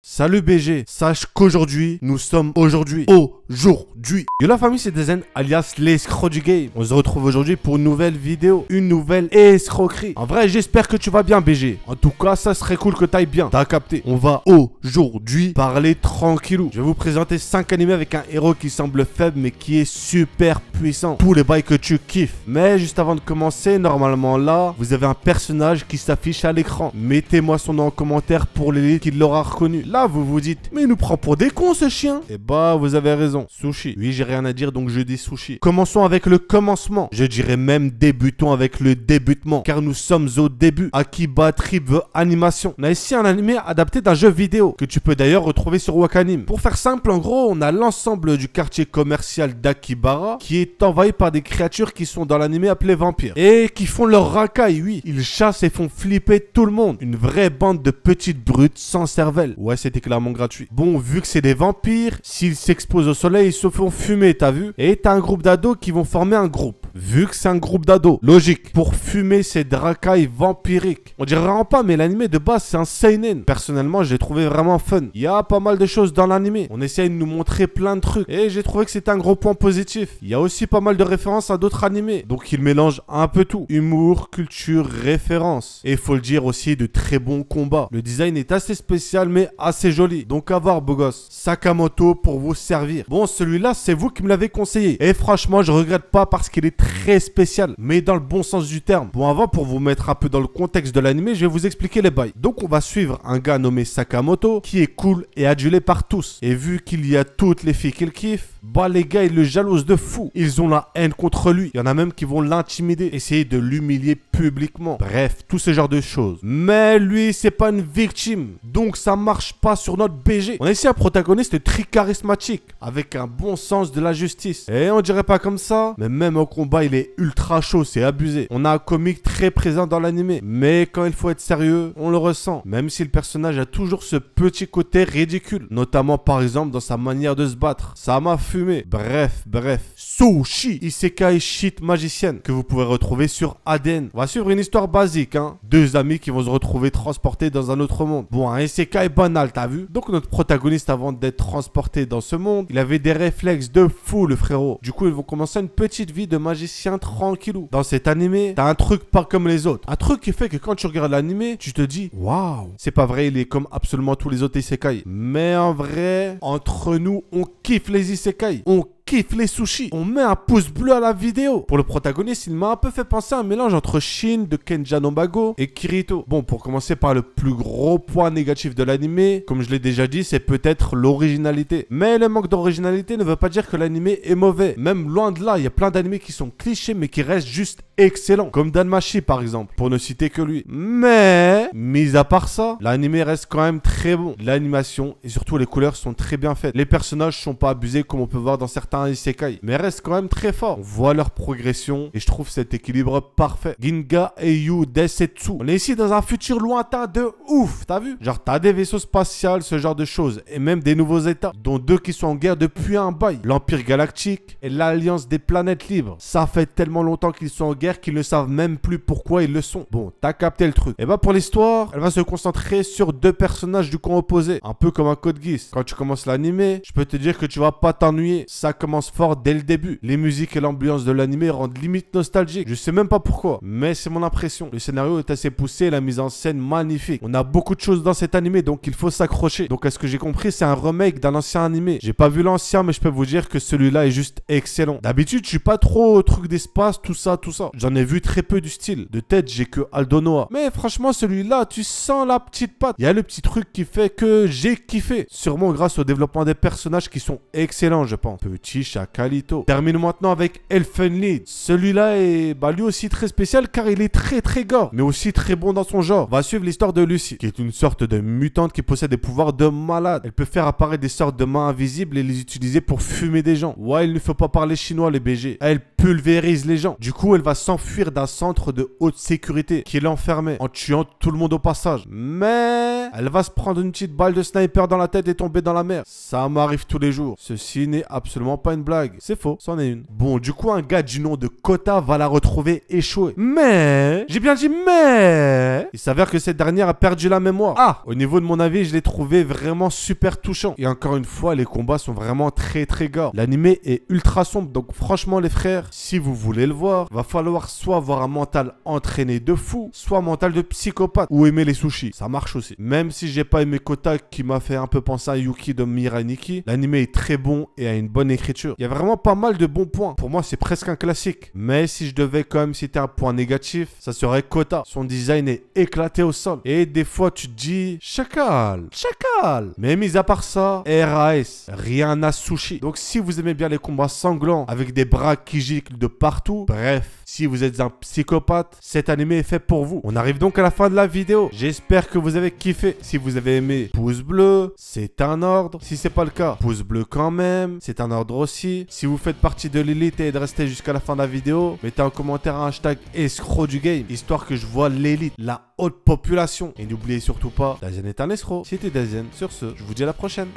Salut BG, sache qu'aujourd'hui, nous sommes aujourd'hui. Yo la famille, c'est Dezen, alias l'escroc du game. On se retrouve aujourd'hui pour une nouvelle vidéo, une nouvelle escroquerie. En vrai, j'espère que tu vas bien BG. En tout cas, ça serait cool que t'ailles bien. T'as capté. On va aujourd'hui parler tranquillou. Je vais vous présenter 5 animés avec un héros qui semble faible mais qui est super puissant. Tous les bails que tu kiffes. Mais juste avant de commencer, normalement là, vous avez un personnage qui s'affiche à l'écran. Mettez-moi son nom en commentaire pour l'élite qui l'aura reconnu. Là, vous vous dites, mais il nous prend pour des cons ce chien. Eh bah, vous avez raison. Sushi. Oui, j'ai rien à dire donc je dis sushi. Commençons avec le commencement. Je dirais même débutons avec le débutement. Car nous sommes au début. Akiba Trip the Animation. On a ici un animé adapté d'un jeu vidéo que tu peux d'ailleurs retrouver sur Wakanim. Pour faire simple, en gros, on a l'ensemble du quartier commercial d'Akibara qui est envahi par des créatures qui sont dans l'animé appelées vampires. Et qui font leur racaille, oui. Ils chassent et font flipper tout le monde. Une vraie bande de petites brutes sans cervelle. Ouais, c'était clairement gratuit. Bon, vu que c'est des vampires, s'ils s'exposent au soleil, ils se font fumer, t'as vu? Et t'as un groupe d'ados qui vont former un groupe. Vu que c'est un groupe d'ados, logique, pour fumer ces racailles vampiriques. On dirait vraiment pas, mais l'animé de base, c'est un seinen. Personnellement, j'ai trouvé vraiment fun. Il y a pas mal de choses dans l'animé. On essaye de nous montrer plein de trucs. Et j'ai trouvé que c'était un gros point positif. Il y a aussi pas mal de références à d'autres animés. Donc il mélange un peu tout. Humour, culture, référence. Et faut le dire aussi, de très bons combats. Le design est assez spécial, mais assez joli. Donc à voir, beau gosse. Sakamoto pour vous servir. Bon, celui-là, c'est vous qui me l'avez conseillé. Et franchement, je regrette pas parce qu'il est très spécial, mais dans le bon sens du terme. Bon, avant, pour vous mettre un peu dans le contexte de l'animé, je vais vous expliquer les bails. Donc, on va suivre un gars nommé Sakamoto, qui est cool et adulé par tous. Et vu qu'il y a toutes les filles qu'il kiffe, bah les gars, ils le jalousent de fou. Ils ont la haine contre lui. Il y en a même qui vont l'intimider, essayer de l'humilier publiquement. Bref, tout ce genre de choses. Mais lui, c'est pas une victime. Donc, ça marche pas sur notre BG. On a ici un protagoniste très charismatique, avec un bon sens de la justice. Et on dirait pas comme ça, mais même au combat, il est ultra chaud, c'est abusé. On a un comique très présent dans l'animé, mais quand il faut être sérieux, on le ressent. Même si le personnage a toujours ce petit côté ridicule, notamment par exemple dans sa manière de se battre. Ça m'a fumé. Bref. Sushi, Isekai Shit Magicienne, que vous pouvez retrouver sur ADN. On va suivre une histoire basique, hein. Deux amis qui vont se retrouver transportés dans un autre monde. Bon, un Isekai banal, t'as vu? Donc notre protagoniste, avant d'être transporté dans ce monde, il avait des réflexes de fou, le frérot. Du coup, ils vont commencer une petite vie de magicien tranquillou. Dans cet animé, t'as un truc pas comme les autres. Un truc qui fait que quand tu regardes l'animé, tu te dis, waouh, c'est pas vrai, il est comme absolument tous les autres Isekai. Mais en vrai, entre nous, on kiffe les Isekai. On kiffe les sushis. On met un pouce bleu à la vidéo. Pour le protagoniste, il m'a un peu fait penser à un mélange entre Shin de Kenja Nombago et Kirito. Bon, pour commencer par le plus gros point négatif de l'animé, comme je l'ai déjà dit, c'est peut-être l'originalité. Mais le manque d'originalité ne veut pas dire que l'animé est mauvais. Même loin de là, il y a plein d'animés qui sont clichés mais qui restent juste excellents. Comme Danmachi par exemple, pour ne citer que lui. Mais, mis à part ça, l'animé reste quand même très bon. L'animation et surtout les couleurs sont très bien faites. Les personnages sont pas abusés comme on peut voir dans certains Isekai, mais restent quand même très forts. On voit leur progression et je trouve cet équilibre parfait. Ginga Eiyu Desetsu. On est ici dans un futur lointain de ouf, t'as vu? Genre t'as des vaisseaux spatials, ce genre de choses, et même des nouveaux états, dont deux qui sont en guerre depuis un bail. L'Empire Galactique et l'Alliance des Planètes Libres. Ça fait tellement longtemps qu'ils sont en guerre qu'ils ne savent même plus pourquoi ils le sont. Bon, t'as capté le truc. Et bah pour l'histoire, elle va se concentrer sur deux personnages du camp opposé, un peu comme un Code Geass. Quand tu commences l'animé, je peux te dire que tu vas pas t'ennuyer. Ça commence fort dès le début. Les musiques et l'ambiance de l'animé rendent limite nostalgique. Je sais même pas pourquoi, mais c'est mon impression. Le scénario est assez poussé et la mise en scène magnifique. On a beaucoup de choses dans cet animé, donc il faut s'accrocher. Donc à ce que j'ai compris, c'est un remake d'un ancien animé. J'ai pas vu l'ancien, mais je peux vous dire que celui-là est juste excellent. D'habitude, je suis pas trop au truc d'espace, tout ça. J'en ai vu très peu du style. De tête, j'ai que Aldo Noah. Mais franchement, celui-là, tu sens la petite patte. Il y a le petit truc qui fait que j'ai kiffé. Sûrement grâce au développement des personnages qui sont excellents, je pense. Petit Chakalito. Terminons maintenant avec Elfenlied. Celui-là est lui aussi très spécial car il est très gore, mais aussi très bon dans son genre. On va suivre l'histoire de Lucy, qui est une sorte de mutante qui possède des pouvoirs de malade. Elle peut faire apparaître des sortes de mains invisibles et les utiliser pour fumer des gens. Ouais, il ne faut pas parler chinois les BG. Elle pulvérise les gens. Du coup, elle va s'enfuir d'un centre de haute sécurité qui l'enfermait en tuant tout le monde au passage. Mais elle va se prendre une petite balle de sniper dans la tête et tomber dans la mer. Ça m'arrive tous les jours. Ceci n'est absolument pas une blague. C'est faux, c'en est une. Bon, du coup, un gars du nom de Kota va la retrouver échouée. Mais, j'ai bien dit mais, il s'avère que cette dernière a perdu la mémoire. Ah, au niveau de mon avis, je l'ai trouvé vraiment super touchant. Et encore une fois, les combats sont vraiment très gars. L'animé est ultra sombre, donc franchement les frères, si vous voulez le voir, va falloir soit avoir un mental entraîné de fou, soit un mental de psychopathe, ou aimer les sushis. Ça marche aussi. Même si j'ai pas aimé Kota qui m'a fait un peu penser à Yuki de Mirai Nikki, l'animé est très bon et a une bonne écriture. Il y a vraiment pas mal de bons points. Pour moi, c'est presque un classique. Mais si je devais quand même citer un point négatif, ça serait Kota. Son design est éclaté au sol. Et des fois, tu te dis, chacal, chacal. Mais mis à part ça, RAS, rien à sushi. Donc si vous aimez bien les combats sanglants avec des bras qui giclent de partout, bref, si vous êtes un psychopathe, cet animé est fait pour vous. On arrive donc à la fin de la vidéo. J'espère que vous avez kiffé. Si vous avez aimé, pouce bleu, c'est un ordre. Si c'est pas le cas, pouce bleu quand même, c'est un ordre aussi. Si vous faites partie de l'élite et de rester jusqu'à la fin de la vidéo, mettez en commentaire un hashtag escroc du game, histoire que je vois l'élite, la haute population. Et n'oubliez surtout pas, Dazen est un escroc. C'était Dazen. Sur ce, je vous dis à la prochaine.